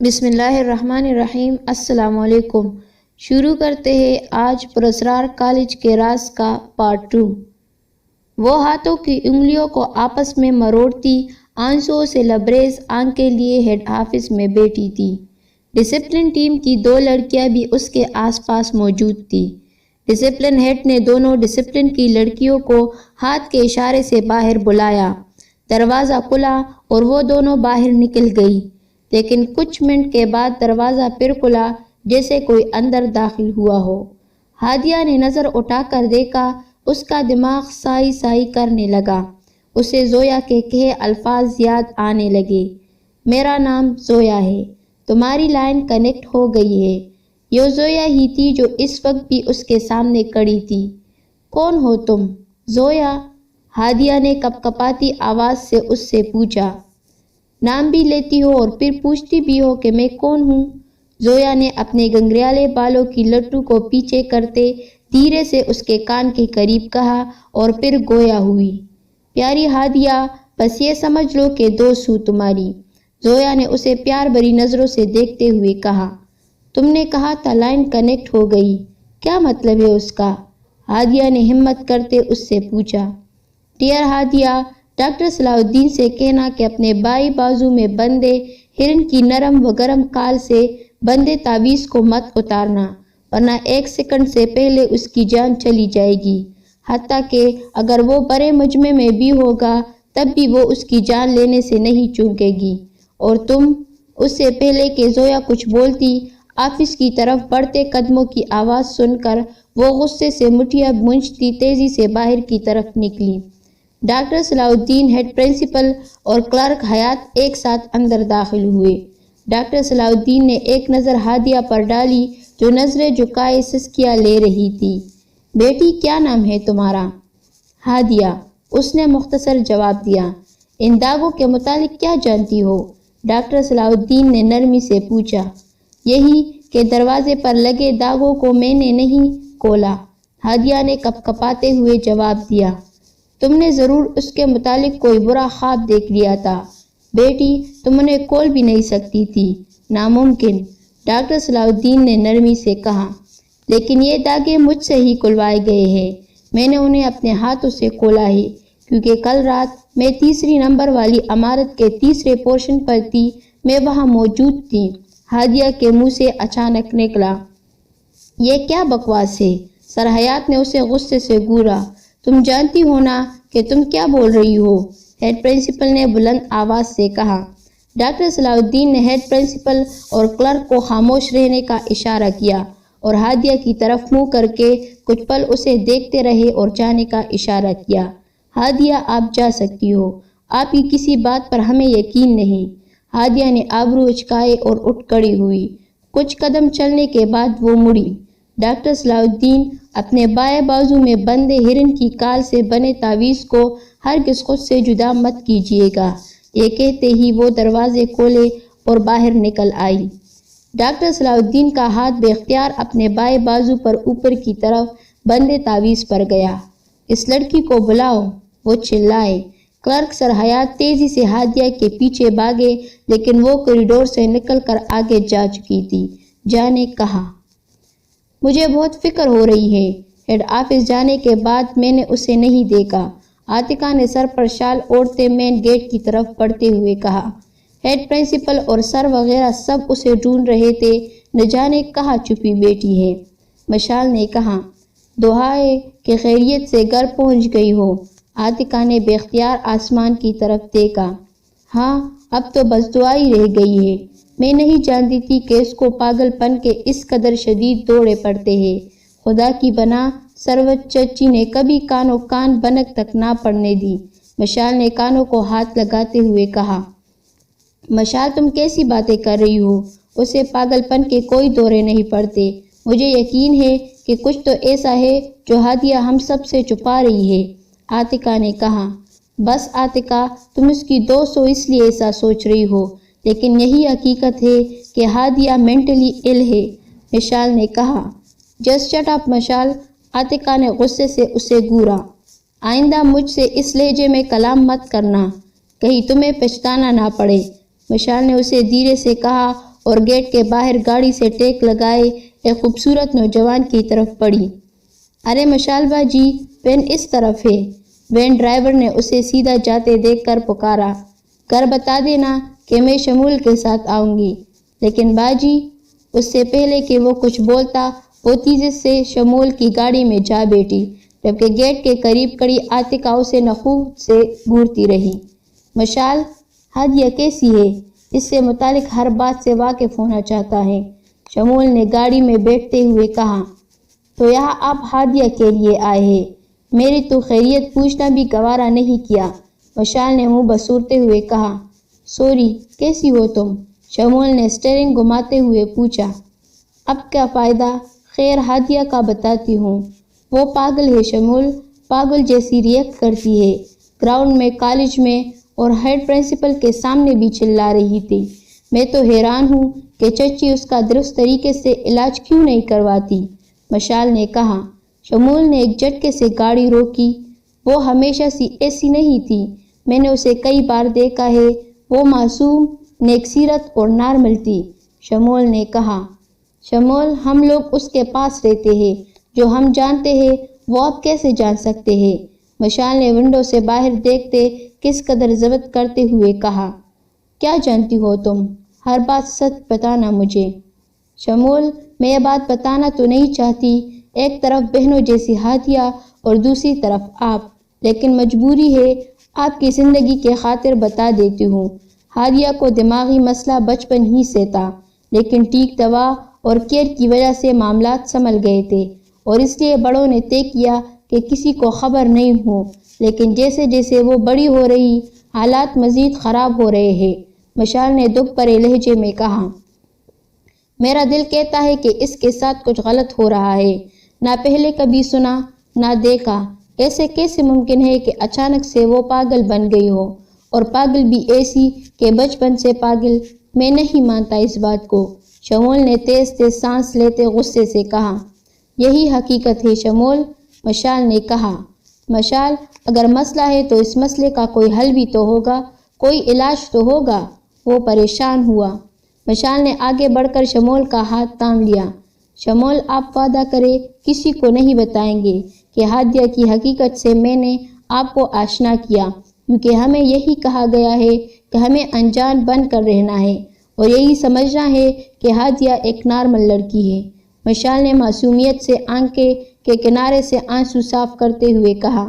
بسم اللہ الرحمن الرحیم۔ السلام علیکم۔ شروع کرتے ہیں آج پراسرار کالج کے راز کا پارٹ 2۔ وہ ہاتھوں کی انگلیوں کو آپس میں مروڑتی، آنسوؤں سے لبریز آنکھیں لیے ہیڈ آفس میں بیٹھی تھی۔ ڈسپلن ٹیم کی 2 لڑکیاں بھی اس کے آس پاس موجود تھیں۔ ڈسپلن ہیڈ نے دونوں ڈسپلن کی لڑکیوں کو ہاتھ کے اشارے سے باہر بلایا۔ دروازہ کھلا اور وہ دونوں باہر نکل گئی، لیکن کچھ منٹ کے بعد دروازہ پھر کھلا جیسے کوئی اندر داخل ہوا ہو۔ ہادیہ نے نظر اٹھا کر دیکھا، اس کا دماغ سائی سائی کرنے لگا۔ اسے زویا کے کہے الفاظ یاد آنے لگے۔ میرا نام زویا ہے، تمہاری لائن کنیکٹ ہو گئی ہے۔ یہ زویا ہی تھی جو اس وقت بھی اس کے سامنے کھڑی تھی۔ کون ہو تم؟ زویا، ہادیہ نے کپکپاتی آواز سے اس سے پوچھا۔ نام بھی لیتی ہو اور پھر پوچھتی بھی ہو کہ میں کون ہوں؟ زویا نے اپنے گنگریالے بالوں کی لٹو کو پیچھے کرتے دھیرے سے اس کے کان کے قریب کہا اور پھر گویا ہوئی۔ پیاری ہادیہ، بس یہ سمجھ لو کہ دوست ہوں تمہاری، زویا نے اسے پیار بھری نظروں سے دیکھتے ہوئے کہا۔ تم نے کہا تھا لائن کنیکٹ ہو گئی، کیا مطلب ہے اس کا؟ ہادیہ نے ہمت کرتے اس سے پوچھا۔ ڈیئر ہادیہ، ڈاکٹر صلاح الدین سے کہنا کہ اپنے بائیں بازو میں بندے ہرن کی نرم و گرم کال سے بندے تعویذ کو مت اتارنا، ورنہ 1 سیکنڈ سے پہلے اس کی جان چلی جائے گی۔ حتیٰ کہ اگر وہ بڑے مجمع میں بھی ہوگا تب بھی وہ اس کی جان لینے سے نہیں چوکے گی۔ اور تم؟ اس سے پہلے کہ زویا کچھ بولتی، آفس کی طرف بڑھتے قدموں کی آواز سن کر وہ غصے سے مٹھیاں گونجتی تیزی سے باہر کی طرف نکلی۔ ڈاکٹر صلاح الدین، ہیڈ پرنسپل اور کلرک حیات ایک ساتھ اندر داخل ہوئے۔ ڈاکٹر صلاح الدین نے ایک نظر ہادیہ پر ڈالی جو نظریں جھکائے سسکیاں لے رہی تھی۔ بیٹی، کیا نام ہے تمہارا؟ ہادیہ، اس نے مختصر جواب دیا۔ ان داغوں کے متعلق کیا جانتی ہو؟ ڈاکٹر صلاح الدین نے نرمی سے پوچھا۔ یہی کہ دروازے پر لگے داغوں کو میں نے نہیں کھولا، ہادیہ نے کپکپاتے ہوئے جواب دیا۔ تم نے ضرور اس کے متعلق کوئی برا خواب دیکھ لیا تھا۔ بیٹی، تم انہیں کھول بھی نہیں سکتی تھی، ناممکن، ڈاکٹر صلاح الدین نے نرمی سے کہا۔ لیکن یہ داغے مجھ سے ہی کھلوائے گئے ہیں، میں نے انہیں اپنے ہاتھوں سے کھولا ہے، کیونکہ کل رات میں 3 نمبر والی عمارت کے 3 پورشن پر تھی، میں وہاں موجود تھی، ہادیہ کے منہ سے اچانک نکلا۔ یہ کیا بکواس ہے؟ سر حیات نے اسے غصے سے گھورا۔ تم جانتی ہو نا کہ تم کیا بول رہی ہو، ہیڈ پرنسپل نے بلند آواز سے کہا۔ ڈاکٹر صلاح الدین نے ہیڈ پرنسپل اور کلرک کو خاموش رہنے کا اشارہ کیا اور ہادیہ کی طرف منہ کر کے کچھ پل اسے دیکھتے رہے اور جانے کا اشارہ کیا۔ ہادیہ، آپ جا سکتی ہو، آپ کی کسی بات پر ہمیں یقین نہیں۔ ہادیہ نے آبرو اچکائے اور اٹھ کھڑی ہوئی۔ کچھ قدم چلنے کے بعد وہ مڑی۔ ڈاکٹر صلاح الدین، اپنے بائیں بازو میں بندے ہرن کی کال سے بنے تعویذ کو ہرگز خود سے جدا مت کیجیے گا، یہ کہتے ہی وہ دروازے کھولے اور باہر نکل آئی۔ ڈاکٹر صلاح الدین کا ہاتھ بے اختیار اپنے بائیں بازو پر اوپر کی طرف بندے تعویذ پر گیا۔ اس لڑکی کو بلاؤ، وہ چلائے۔ کلرک سر حیات تیزی سے ہادیہ کے پیچھے بھاگے، لیکن وہ کوریڈور سے نکل کر آگے جا چکی تھی۔ جا نے کہا۔ مجھے بہت فکر ہو رہی ہے، ہیڈ آفس جانے کے بعد میں نے اسے نہیں دیکھا، عاتقہ نے سر پر شال اوڑھتے مین گیٹ کی طرف بڑھتے ہوئے کہا۔ ہیڈ پرنسپل اور سر وغیرہ سب اسے ڈھونڈ رہے تھے، نہ جانے کہاں چھپی بیٹھی ہے، مشال نے کہا۔ دعا ہے کہ خیریت سے گھر پہنچ گئی ہو، عاتقہ نے بے اختیار آسمان کی طرف دیکھا۔ ہاں، اب تو بس دعا ہی رہ گئی ہے، میں نہیں جانتی تھی کہ اس کو پاگل پن کے اس قدر شدید دوڑے پڑتے ہیں، خدا کی بنا سروت چچی نے کبھی کانوں کان بنک تک نہ پڑنے دی، مشال نے کانوں کو ہاتھ لگاتے ہوئے کہا۔ مشال، تم کیسی باتیں کر رہی ہو، اسے پاگل پن کے کوئی دورے نہیں پڑتے، مجھے یقین ہے کہ کچھ تو ایسا ہے جو ہادیہ ہم سب سے چھپا رہی ہے، عاتقہ نے کہا۔ بس عاتقہ، تم اس کی دوست ہو اس لیے ایسا سوچ رہی ہو، لیکن یہی حقیقت ہے کہ ہادیہ مینٹلی ill ہے، مشال نے کہا۔ Just shut up Mashal, Atiqa نے غصے سے اسے گھورا۔ آئندہ مجھ سے اس لہجے میں کلام مت کرنا، کہیں تمہیں پچھتانا نہ پڑے، مشال نے اسے دھیرے سے کہا اور گیٹ کے باہر گاڑی سے ٹیک لگائے ایک خوبصورت نوجوان کی طرف بڑھی۔ ارے مشال باجی، وین اس طرف ہے۔ وین ڈرائیور نے اسے سیدھا جاتے دیکھ کر پکارا۔ گھر بتا دینا کہ میں شمول کے ساتھ آؤں گی۔ لیکن باجی، اس سے پہلے کہ وہ کچھ بولتا وہ تیزی سے شمول کی گاڑی میں جا بیٹھی، جبکہ گیٹ کے قریب کھڑی عاتکہ اسے نخوت سے گھورتی رہی۔ مشال، ہادیہ کیسی ہے؟ اس سے متعلق ہر بات سے واقف ہونا چاہتا ہے، شمول نے گاڑی میں بیٹھتے ہوئے کہا۔ تو یہاں آپ ہادیہ کے لیے آئے ہیں؟ میری تو خیریت پوچھنا بھی گوارا نہیں کیا، مشال نے منہ بسورتے ہوئے کہا۔ سوری، کیسی ہو تم؟ شمول نے اسٹیئرنگ گھماتے ہوئے پوچھا۔ اب کیا فائدہ، خیر ہادیہ کا بتاتی ہوں۔ وہ پاگل ہے شمول، پاگل جیسی ریئیکٹ کرتی ہے، گراؤنڈ میں، کالج میں اور ہیڈ پرنسپل کے سامنے بھی چلا رہی تھی۔ میں تو حیران ہوں کہ چچی اس کا درست طریقے سے علاج کیوں نہیں کرواتی، مشال نے کہا۔ شمول نے ایک جھٹکے سے گاڑی روکی۔ وہ ہمیشہ سے ایسی نہیں تھی، میں نے اسے کئی بار دیکھا ہے، وہ معصوم، نیک سیرت اور نارمل تھی، شمول نے کہا۔ شمول، ہم لوگ اس کے پاس رہتے ہیں، جو ہم جانتے ہیں وہ آپ کیسے جان سکتے ہیں، مشال نے ونڈو سے باہر دیکھتے کس قدر ضبط کرتے ہوئے کہا۔ کیا جانتی ہو تم؟ ہر بات سچ بتانا مجھے۔ شمول، میں یہ بات بتانا تو نہیں چاہتی، ایک طرف بہنوں جیسی ہادیہ اور دوسری طرف آپ، لیکن مجبوری ہے، آپ کی زندگی کے خاطر بتا دیتی ہوں۔ ہادیہ کو دماغی مسئلہ بچپن ہی سے تھا، لیکن ٹھیک دوا اور کیئر کی وجہ سے معاملات سنبھل گئے تھے، اور اس لیے بڑوں نے طے کیا کہ کسی کو خبر نہیں ہو۔ لیکن جیسے جیسے وہ بڑی ہو رہی، حالات مزید خراب ہو رہے ہیں، مشال نے دکھ بھرے لہجے میں کہا۔ میرا دل کہتا ہے کہ اس کے ساتھ کچھ غلط ہو رہا ہے، نہ پہلے کبھی سنا، نہ دیکھا، ایسے کیسے ممکن ہے کہ اچانک سے وہ پاگل بن گئی ہو، اور پاگل بھی ایسی کہ بچپن سے پاگل؟ میں نہیں مانتا اس بات کو، شمول نے تیز تیز سانس لیتے غصے سے کہا۔ یہی حقیقت ہے شمول، مشال نے کہا۔ مشال، اگر مسئلہ ہے تو اس مسئلے کا کوئی حل بھی تو ہوگا، کوئی علاج تو ہوگا، وہ پریشان ہوا۔ مشال نے آگے بڑھ کر شمول کا ہاتھ تھام لیا۔ شمول، آپ وعدہ کریں کسی کو نہیں بتائیں گے کہ ہادیہ کی حقیقت سے میں نے آپ کو آشنا کیا، کیونکہ ہمیں یہی کہا گیا ہے کہ ہمیں انجان بن کر رہنا ہے اور یہی سمجھنا ہے کہ ہادیہ ایک نارمل لڑکی ہے، مشال نے معصومیت سے آنکھیں کے کنارے سے آنسو صاف کرتے ہوئے کہا۔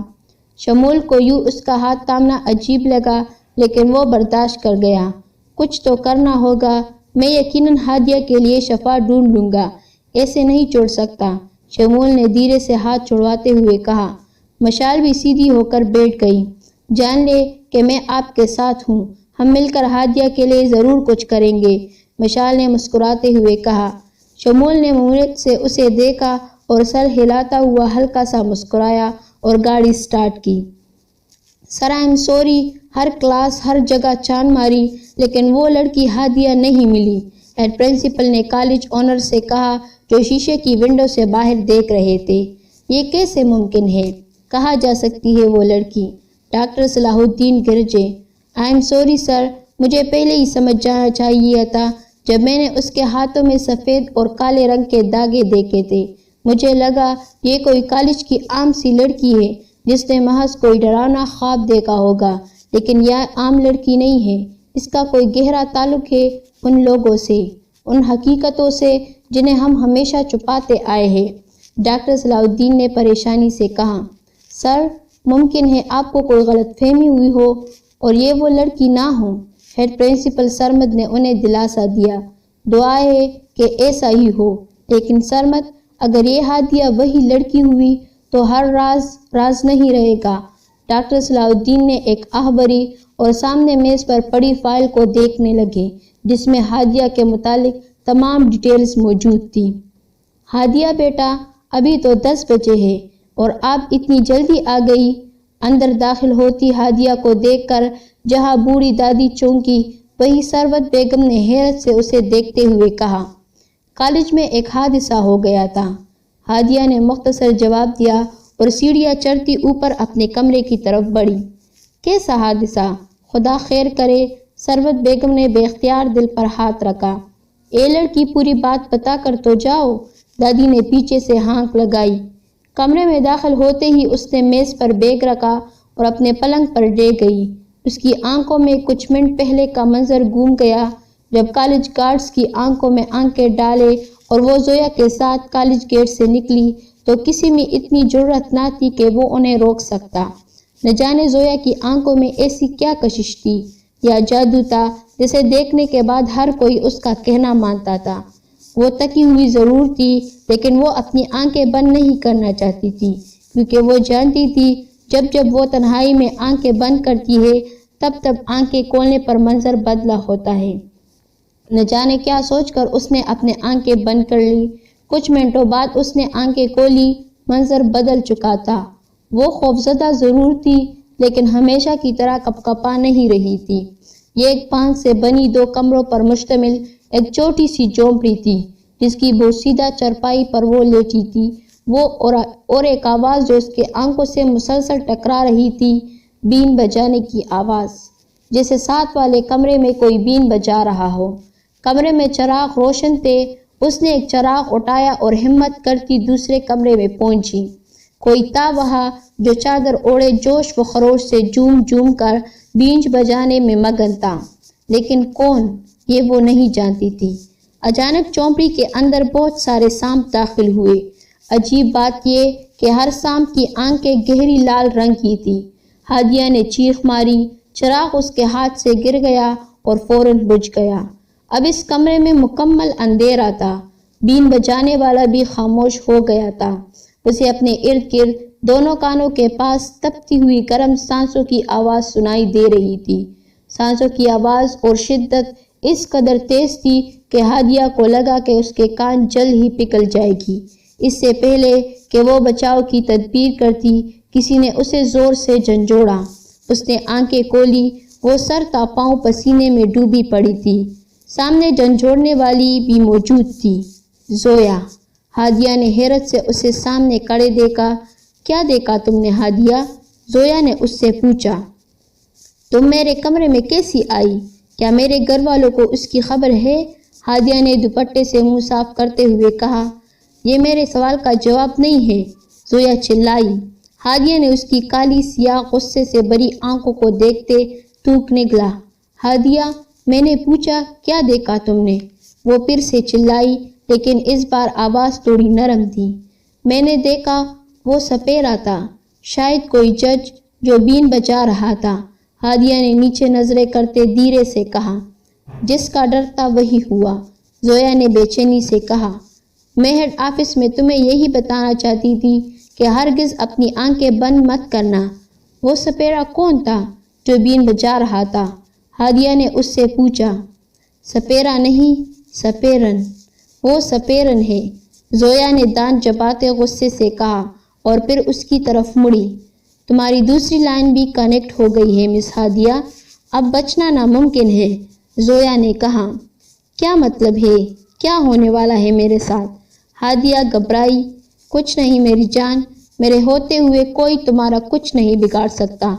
شمول کو یوں اس کا ہاتھ تھامنا عجیب لگا، لیکن وہ برداشت کر گیا۔ کچھ تو کرنا ہوگا، میں یقیناً ہادیہ کے لیے شفا ڈھونڈ لوں گا، ایسے نہیں چھوڑ سکتا، شمول نے دھیرے سے ہاتھ چھڑواتے ہوئے کہا۔ مشال بھی سیدھی ہو کر بیٹھ گئی۔ جان لے کہ میں آپ کے ساتھ ہوں، ہم مل کر ہادیہ کے لیے ضرور کچھ کریں گے، مشال نے مسکراتے ہوئے کہا۔ شمول نے معمولیت سے اسے دیکھا اور سر ہلاتا ہوا ہلکا سا مسکرایا اور گاڑی سٹارٹ کی۔ سر آئی ایم سوری، ہر کلاس، ہر جگہ چھان ماری، لیکن وہ لڑکی ہادیہ نہیں ملی، ہیڈ پرنسپل نے کالج آنر سے کہا، جو شیشے کی ونڈو سے باہر دیکھ رہے تھے۔ یہ کیسے ممکن ہے؟ کہاں جا سکتی ہے وہ لڑکی؟ ڈاکٹر صلاح الدین گرجے۔ آئی ایم سوری سر، مجھے پہلے ہی سمجھ جانا چاہیے تھا، جب میں نے اس کے ہاتھوں میں سفید اور کالے رنگ کے داغے دیکھے تھے، مجھے لگا یہ کوئی کالج کی عام سی لڑکی ہے جس نے محض کوئی ڈراونا خواب دیکھا ہوگا، لیکن یہ عام لڑکی نہیں ہے، اس کا کوئی گہرا تعلق ہے ان لوگوں سے، ان حقیقتوں سے جنہیں ہم ہمیشہ چھپاتے آئے ہیں، ڈاکٹر صلاح الدین نے پریشانی سے کہا۔ سر، ممکن ہے آپ کو کوئی غلط فہمی ہوئی ہو اور یہ وہ لڑکی نہ ہو، ہیڈ پرنسپل سرمد نے انہیں دلاسا دیا۔ دعا ہے کہ ایسا ہی ہو، لیکن سرمد، اگر یہ ہادیہ وہی لڑکی ہوئی تو ہر راز راز نہیں رہے گا، ڈاکٹر صلاح الدین نے ایک آہ بھری اور سامنے میز پر پڑی فائل کو دیکھنے لگے، جس میں ہادیہ کے متعلق تمام ڈیٹیلز موجود تھی۔ ہادیہ بیٹا، ابھی تو 10 بجے ہے اور آپ اتنی جلدی آ گئی؟ اندر داخل ہوتی ہادیہ کو دیکھ کر جہاں بوڑھی دادی چونکی، وہی سروت بیگم نے حیرت سے اسے دیکھتے ہوئے کہا۔ کالج میں ایک حادثہ ہو گیا تھا، ہادیہ نے مختصر جواب دیا اور سیڑھیاں چڑھتی اوپر اپنے کمرے کی طرف بڑھی۔ کیسا حادثہ؟ خدا خیر کرے، سروت بیگم نے بے اختیار دل پر ہاتھ رکھا۔ اے لڑکی پوری بات بتا کر تو جاؤ، دادی نے پیچھے سے ہانک لگائی۔ کمرے میں داخل ہوتے ہی اس نے میز پر بیگ رکھا اور اپنے پلنگ پر لیٹ گئی۔ اس کی آنکھوں میں کچھ منٹ پہلے کا منظر گھوم گیا جب کالج گارڈز کی آنکھوں میں آنکھیں ڈالے اور وہ زویا کے ساتھ کالج گیٹ سے نکلی تو کسی میں اتنی جرأت نہ تھی کہ وہ انہیں روک سکتا۔ نہ جانے زویا کی آنکھوں میں ایسی کیا کشش تھی یا جادو تھا جسے دیکھنے کے بعد ہر کوئی اس کا کہنا مانتا تھا۔ وہ تکی ہوئی ضرور تھی لیکن وہ اپنی آنکھیں بند نہیں کرنا چاہتی تھی، کیونکہ وہ جانتی تھی جب وہ تنہائی میں آنکھیں بند کرتی ہے تب آنکھیں کھولنے پر منظر بدلا ہوتا ہے۔ نہ جانے کیا سوچ کر اس نے اپنے آنکھیں بند کر لی۔ کچھ منٹوں بعد اس نے آنکھیں کھولی، منظر بدل چکا تھا۔ وہ خوفزدہ ضرور تھی لیکن ہمیشہ کی طرح کپکپا نہیں رہی تھی۔ یہ ایک بانس سے بنی 2 کمروں پر مشتمل ایک چھوٹی سی جھونپڑی تھی جس کی بوسیدہ چارپائی پر وہ لیٹی تھی۔ وہ اور ایک آواز جو اس کے آنکھوں سے مسلسل ٹکرا رہی تھی، بین بجانے کی آواز، جیسے ساتھ والے کمرے میں کوئی بین بجا رہا ہو۔ کمرے میں چراغ روشن تھے۔ اس نے ایک چراغ اٹھایا اور ہمت کرتی دوسرے کمرے میں پہنچی۔ کوئی تھا وہاں جو چادر اوڑھے جوش و خروش سے جھوم کر بینج بجانے میں مگن تھا، لیکن کون، یہ وہ نہیں جانتی تھی۔ اچانک چومپڑی کے اندر بہت سارے سانپ داخل ہوئے۔ عجیب بات یہ کہ ہر سانپ کی آنکھیں گہری لال رنگ کی تھی۔ ہادیہ نے چیخ ماری، چراغ اس کے ہاتھ سے گر گیا اور فوراً بجھ گیا۔ اب اس کمرے میں مکمل اندھیرا تھا۔ بین بجانے والا بھی خاموش ہو گیا تھا۔ اسے اپنے ارد گرد دونوں کانوں کے پاس تپتی ہوئی گرم سانسوں کی آواز سنائی دے رہی تھی۔ سانسوں کی آواز اور شدت اس قدر تیز تھی کہ ہادیہ کو لگا کہ اس کے کان جلد ہی پگھل جائے گی۔ اس سے پہلے کہ وہ بچاؤ کی تدبیر کرتی، کسی نے اسے زور سے جھنجھوڑا۔ اس نے آنکھیں کھولی، وہ سر تا پاؤں پسینے میں ڈوبی پڑی تھی۔ سامنے جھنجھوڑنے والی بھی موجود تھی، زویا۔ ہادیہ نے حیرت سے اسے سامنے کھڑے دیکھا۔ کیا دیکھا تم نے ہادیہ؟ زویا نے اس سے پوچھا۔ تم میرے کمرے میں کیسی آئی؟ کیا میرے گھر والوں کو اس کی خبر ہے؟ ہادیہ نے دوپٹے سے منہ صاف کرتے ہوئے کہا۔ یہ میرے سوال کا جواب نہیں ہے، زویا چلائی۔ ہادیہ نے اس کی کالی سیاہ غصے سے بھری آنکھوں کو دیکھتے تھوک نکلا۔ ہادیہ، میں نے پوچھا کیا دیکھا تم نے؟ وہ پھر سے چلائی، لیکن اس بار آواز تھوڑی نرم تھی۔ میں نے دیکھا، وہ سپیرا تھا، شاید کوئی جج جو بین بجا رہا تھا۔ ہادیہ نے نیچے نظریں کرتے دھیرے سے کہا۔ جس کا ڈر تھا وہی ہوا، زویا نے بے چینی سے کہا۔ میں ہیڈ آفس میں تمہیں یہی بتانا چاہتی تھی کہ ہرگز اپنی آنکھیں بند مت کرنا۔ وہ سپیرا کون تھا جو بین بجا رہا تھا؟ ہادیہ نے اس سے پوچھا۔ سپیرا نہیں، سپیرن، وہ سپیرن ہے، زویا نے دانت چباتے غصے سے کہا اور پھر اس کی طرف مڑی۔ تمہاری دوسری لائن بھی کنیکٹ ہو گئی ہے مس ہادیہ، اب بچنا ناممکن ہے، زویا نے کہا۔ کیا مطلب ہے؟ کیا ہونے والا ہے میرے ساتھ؟ ہادیہ گھبرائی۔ کچھ نہیں میری جان، میرے ہوتے ہوئے کوئی تمہارا کچھ نہیں بگاڑ سکتا۔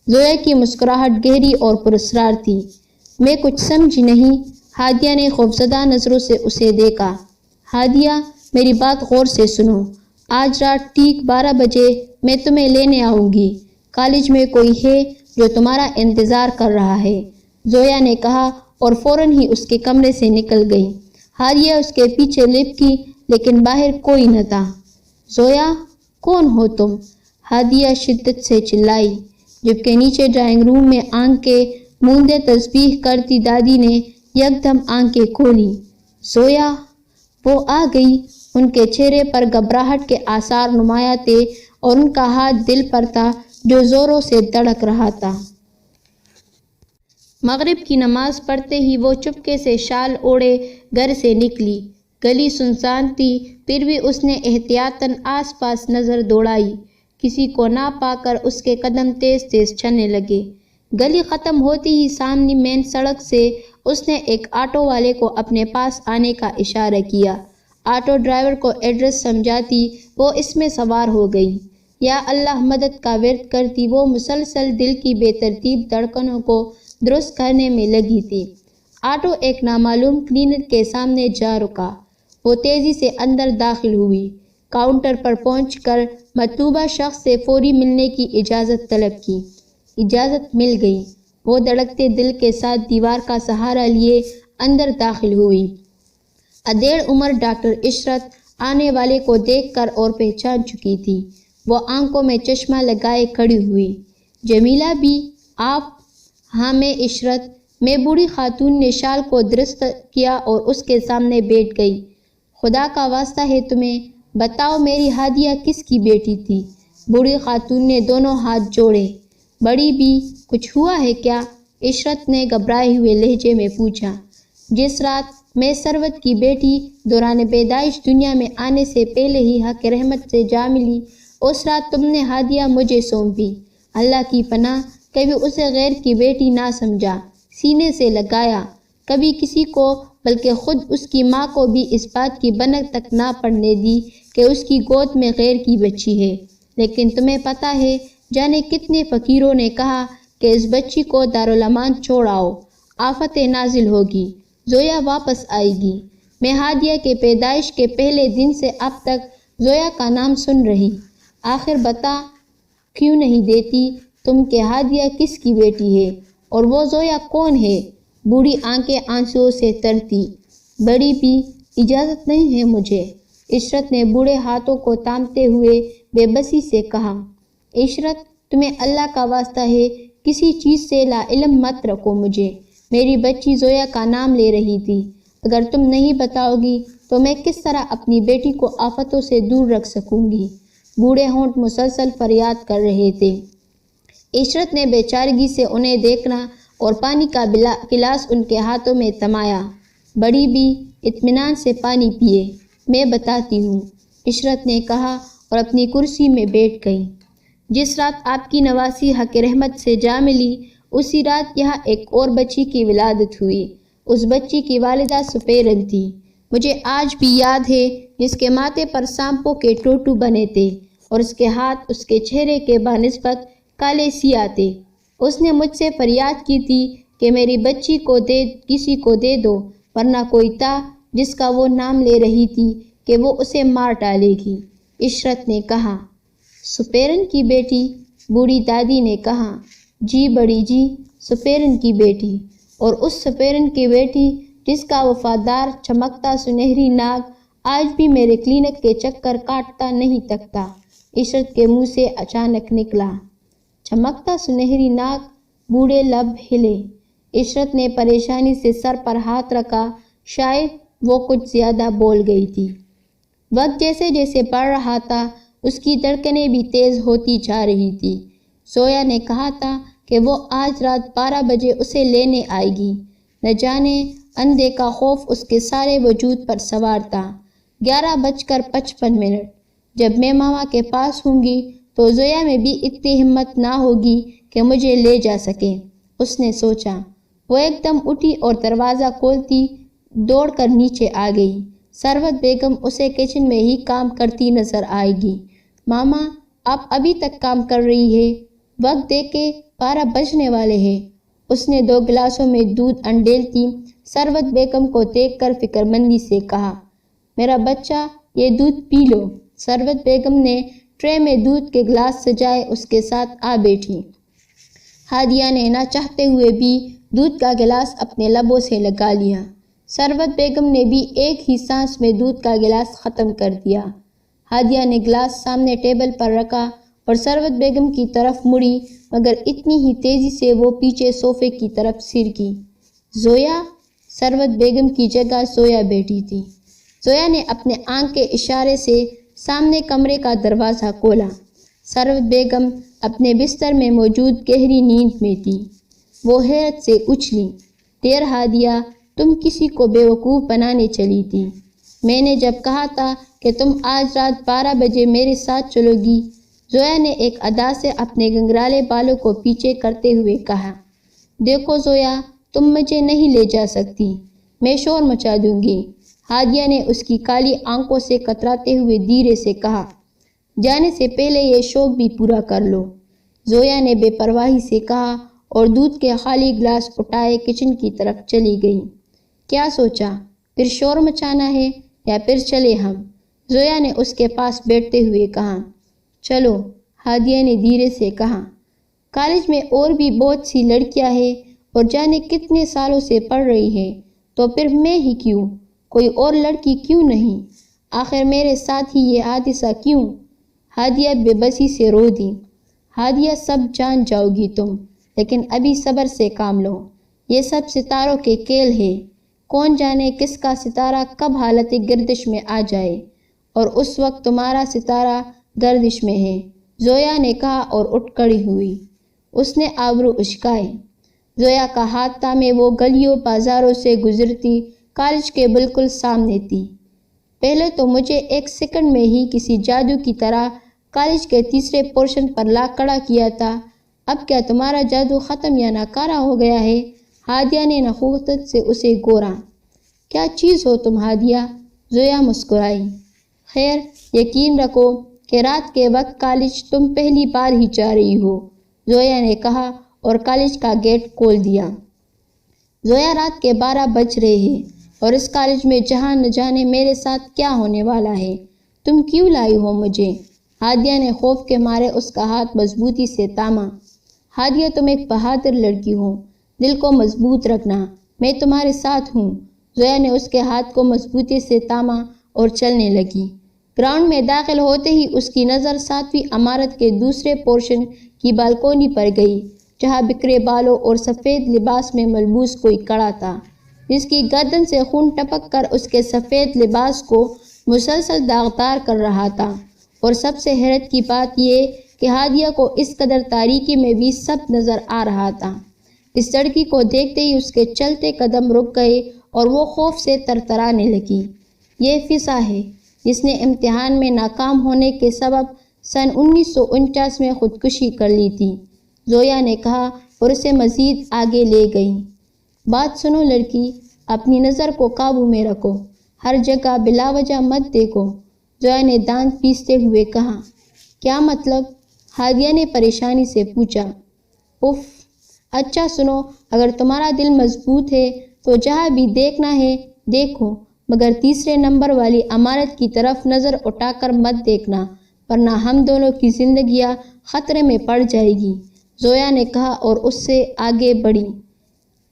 زویا کی مسکراہٹ گہری اور پراسرار تھی۔ میں کچھ سمجھی نہیں۔ ہادیہ نے خوفزدہ نظروں سے اسے دیکھا۔ ہادیہ، میری بات غور سے سنو۔ آج رات ٹھیک 12 بجے میں تمہیں لینے آؤں گی۔ کالج میں کوئی ہے جو تمہارا انتظار کر رہا ہے، زویا نے کہا اور فوراً ہی اس کے کمرے سے نکل گئی۔ ہادیہ اس کے پیچھے لپکی لیکن باہر کوئی نہ تھا۔ زویا، کون ہو تم؟ ہادیہ شدت سے چلائی، جبکہ نیچے ڈرائنگ روم میں آنکھیں موندے تسبیح کرتی دادی نے یکدم آنکھیں کھولی۔ زویا، وہ آ گئی۔ ان کے چہرے پر گھبراہٹ کے آثار نمایاں تھے اور ان کا ہاتھ دل پر تھا جو زوروں سے دھڑک رہا تھا۔ مغرب کی نماز پڑھتے ہی وہ چپکے سے شال اوڑھے گھر سے نکلی۔ گلی سنسان تھی، پھر بھی اس نے احتیاطاً آس پاس نظر دوڑائی۔ کسی کو نہ پا کر اس کے قدم تیز تیز چلنے لگے۔ گلی ختم ہوتی ہی سامنے مین سڑک سے اس نے ایک آٹو والے کو اپنے پاس آنے کا اشارہ کیا۔ آٹو ڈرائیور کو ایڈریس سمجھاتی وہ اس میں سوار ہو گئی۔ یا اللہ مدد کا ورد کرتی وہ مسلسل دل کی بے ترتیب دھڑکنوں کو درست کرنے میں لگی تھی۔ آٹو ایک نامعلوم کلینر کے سامنے جا رکا۔ وہ تیزی سے اندر داخل ہوئی۔ کاؤنٹر پر پہنچ کر مطلوبہ شخص سے فوری ملنے کی اجازت طلب کی۔ اجازت مل گئی۔ وہ دھڑکتے دل کے ساتھ دیوار کا سہارا لیے اندر داخل ہوئی۔ ادھیڑ عمر ڈاکٹر عشرت آنے والے کو دیکھ کر اور پہچان چکی تھی۔ وہ آنکھوں میں چشمہ لگائے کھڑی ہوئی۔ جمیلہ بھی آپ؟ ہاں میں عشرت۔ میں بوڑھی خاتون نے شال کو درست کیا اور اس کے سامنے بیٹھ گئی۔ خدا کا واسطہ ہے تمہیں، بتاؤ میری ہادیہ کس کی بیٹی تھی؟ بوڑھی خاتون نے دونوں ہاتھ جوڑے۔ بڑی بھی کچھ ہوا ہے کیا؟ عشرت نے گھبرائے ہوئے لہجے میں پوچھا۔ جس رات میں ثروت کی بیٹی دوران پیدائش دنیا میں آنے سے پہلے ہی حق رحمت سے جا ملی، اس رات تم نے ہادیہ مجھے سونپی۔ اللہ کی پناہ، کبھی اسے غیر کی بیٹی نہ سمجھا، سینے سے لگایا، کبھی کسی کو بلکہ خود اس کی ماں کو بھی اس بات کی بھنک تک نہ پڑنے دی کہ اس کی گود میں غیر کی بچی ہے۔ لیکن تمہیں پتہ ہے جانے کتنے فقیروں نے کہا کہ اس بچی کو دارالامان چھوڑ آؤ، آفتیں نازل ہوگی، زویا واپس آئے گی۔ میں ہادیہ کے پیدائش کے پہلے دن سے اب تک زویا کا نام سن رہی۔ آخر بتا کیوں نہیں دیتی تم کہ ہادیہ کس کی بیٹی ہے اور وہ زویا کون ہے؟ بوڑھی آنکھیں آنسوؤں سے ترتی۔ بڑی بھی اجازت نہیں ہے مجھے، عشرت نے بوڑھے ہاتھوں کو تھامتے ہوئے بے بسی سے کہا۔ عشرت تمہیں اللہ کا واسطہ ہے کسی چیز سے لا علم مت رکھو مجھے۔ میری بچی زویا کا نام لے رہی تھی۔ اگر تم نہیں بتاؤ گی تو میں کس طرح اپنی بیٹی کو آفتوں سے دور رکھ سکوں گی؟ بوڑھے ہونٹ مسلسل فریاد کر رہے تھے۔ عشرت نے بے چارگی سے انہیں دیکھنا اور پانی کا گلاس ان کے ہاتھوں میں تھمایا۔ بڑی بھی اطمینان سے پانی پیے، میں بتاتی ہوں، عشرت نے کہا اور اپنی کرسی میں بیٹھ گئی۔ جس رات آپ کی نواسی حق رحمت سے جا ملی، اسی رات یہاں ایک اور بچی کی ولادت ہوئی۔ اس بچی کی والدہ سپیرن تھی۔ مجھے آج بھی یاد ہے جس کے ماتھے پر سانپوں کے ٹوٹو بنے تھے اور اس کے ہاتھ اس کے چہرے کے بنسبت کالے سیاہ تھے۔ اس نے مجھ سے فریاد کی تھی کہ میری بچی کو کسی کو دے دو، ورنہ کوئی تھا جس کا وہ نام لے رہی تھی کہ وہ اسے مار ڈالے گی۔ عشرت نے کہا۔ سپیرن کی بیٹی؟ بوڑھی دادی نے کہا۔ جی بڑی جی، سپیرن کی بیٹی، اور اس سپیرن کی بیٹی جس کا وفادار چمکتا سنہری ناگ آج بھی میرے کلینک کے چکر کاٹتا نہیں تھکتا۔ عشرت کے منہ سے اچانک نکلا۔ چمکتا سنہری ناگ؟ بوڑھے لب ہلے۔ عشرت نے پریشانی سے سر پر ہاتھ رکھا، شاید وہ کچھ زیادہ بول گئی تھی۔ وقت جیسے جیسے بڑھ رہا تھا اس کی دھڑکنیں بھی تیز ہوتی جا رہی تھی۔ زویا نے کہا تھا کہ وہ آج رات 12 بجے اسے لینے آئے گی۔ نہ جانے اندیکھا خوف اس کے سارے وجود پر سوار تھا۔ 11:55۔ جب میں ماما کے پاس ہوں گی تو زویا میں بھی اتنی ہمت نہ ہوگی کہ مجھے لے جا سکے، اس نے سوچا۔ وہ ایک دم اٹھی اور دروازہ کھولتی دوڑ کر نیچے آ گئی۔ ثروت بیگم اسے کچن میں ہی کام کرتی نظر آئے گی۔ ماما آپ ابھی تک کام کر رہی ہے؟ وقت دیکھے 12 بجنے والے ہیں۔ اس نے 2 گلاسوں میں دودھ انڈیلتی ثروت بیگم کو دیکھ کر فکر مندی سے کہا۔ میرا بچہ یہ دودھ پی لو۔ ثروت بیگم نے ٹرے میں دودھ کے گلاس سجائے اس کے ساتھ آ بیٹھی۔ ہادیہ نے نہ چاہتے ہوئے بھی دودھ کا گلاس اپنے لبوں سے لگا لیا۔ ثروت بیگم نے بھی ایک ہی سانس میں دودھ کا گلاس ختم کر دیا۔ ہادیہ نے گلاس سامنے ٹیبل پر رکھا اور ثروت بیگم کی طرف مڑی، مگر اتنی ہی تیزی سے وہ پیچھے صوفے کی طرف سرکی۔ زویا؟ ثروت بیگم کی جگہ زویا بیٹھی تھی۔ زویا نے اپنے آنکھ کے اشارے سے سامنے کمرے کا دروازہ کھولا۔ ثروت بیگم اپنے بستر میں موجود گہری نیند میں تھی۔ وہ حیرت سے اچھلی۔ دیر ہادیہ، تم کسی کو بیوقوف بنانے چلی تھی۔ میں نے جب کہا تھا کہ تم آج رات 12 بجے میرے ساتھ چلو گی، زویا نے ایک ادا سے اپنے گنگرالے بالوں کو پیچھے کرتے ہوئے کہا۔ دیکھو زویا، تم مجھے نہیں لے جا سکتی، میں شور مچا دوں گی۔ ہادیہ نے اس کی کالی آنکھوں سے کتراتے ہوئے دھیرے سے کہا۔ جانے سے پہلے یہ شوق بھی پورا کر لو، زویا نے بے پرواہی سے کہا اور دودھ کے خالی گلاس اٹھائے کچن کی طرف چلی گئی۔ کیا سوچا؟ پھر شور مچانا ہے یا پھر چلے ہم؟ زویا نے اس کے پاس بیٹھتے ہوئے کہا۔ چلو، ہادیہ نے دھیرے سے کہا۔ کالج میں اور بھی بہت سی لڑکیاں ہیں اور جانے کتنے سالوں سے پڑھ رہی ہیں، تو پھر میں ہی کیوں؟ کوئی اور لڑکی کیوں نہیں؟ آخر میرے ساتھ ہی یہ حادثہ کیوں؟ ہادیہ بے بسی سے رو دی۔ ہادیہ سب جان جاؤ گی تم، لیکن ابھی صبر سے کام لو۔ یہ سب ستاروں کے کھیل ہے، کون جانے کس کا ستارہ کب حالت گردش میں آ جائے، اور اس وقت تمہارا ستارہ گردش میں ہے، زویا نے کہا اور اٹھ کھڑی ہوئی۔ اس نے آبرو اچکائے۔ زویا کا ہاتھ تھامے وہ گلیوں بازاروں سے گزرتی کالج کے بالکل سامنے تھی۔ پہلے تو مجھے ایک سیکنڈ میں ہی کسی جادو کی طرح کالج کے تیسرے پورشن پر لا کھڑا کیا تھا، اب کیا تمہارا جادو ختم یا ناکارہ ہو گیا ہے؟ ہادیہ نے نخوت سے اسے گورا۔ کیا چیز ہو تم ہادیہ؟ زویا مسکرائی۔ خیر، یقین رکھو کہ رات کے وقت کالج تم پہلی بار ہی جا رہی ہو، زویا نے کہا اور کالج کا گیٹ کھول دیا۔ زویا، رات کے 12 بج رہے ہیں اور اس کالج میں جہاں نہ جانے میرے ساتھ کیا ہونے والا ہے، تم کیوں لائی ہو مجھے؟ ہادیہ نے خوف کے مارے اس کا ہاتھ مضبوطی سے تھاما۔ ہادیہ، تم ایک بہادر لڑکی ہو، دل کو مضبوط رکھنا، میں تمہارے ساتھ ہوں۔ زویا نے اس کے ہاتھ کو مضبوطی سے تھاما اور چلنے لگی۔ گراؤنڈ میں داخل ہوتے ہی اس کی نظر 7ویں عمارت کے دوسرے پورشن کی بالکونی پر گئی، جہاں بکھرے بالوں اور سفید لباس میں ملبوس کوئی کھڑا تھا، جس کی گردن سے خون ٹپک کر اس کے سفید لباس کو مسلسل داغدار کر رہا تھا۔ اور سب سے حیرت کی بات یہ کہ ہادیہ کو اس قدر تاریکی میں بھی سب نظر آ رہا تھا۔ اس لڑکی کو دیکھتے ہی اس کے چلتے قدم رک گئے اور وہ خوف سے ترترانے لگی۔ یہ فضا ہے جس نے امتحان میں ناکام ہونے کے سبب سن 1949 میں خودکشی کر لی تھی، زویا نے کہا اور اسے مزید آگے لے گئی۔ بات سنو لڑکی، اپنی نظر کو قابو میں رکھو، ہر جگہ بلا وجہ مت دیکھو، زویا نے دانت پیستے ہوئے کہا۔ کیا مطلب؟ ہادیہ نے پریشانی سے پوچھا۔ اف، اچھا سنو، اگر تمہارا دل مضبوط ہے تو جہاں بھی دیکھنا ہے دیکھو، مگر تیسرے نمبر والی عمارت کی طرف نظر اٹھا کر مت دیکھنا، ورنہ ہم دونوں کی زندگیاں خطرے میں پڑ جائے گی، زویا نے کہا اور اس سے آگے بڑھی۔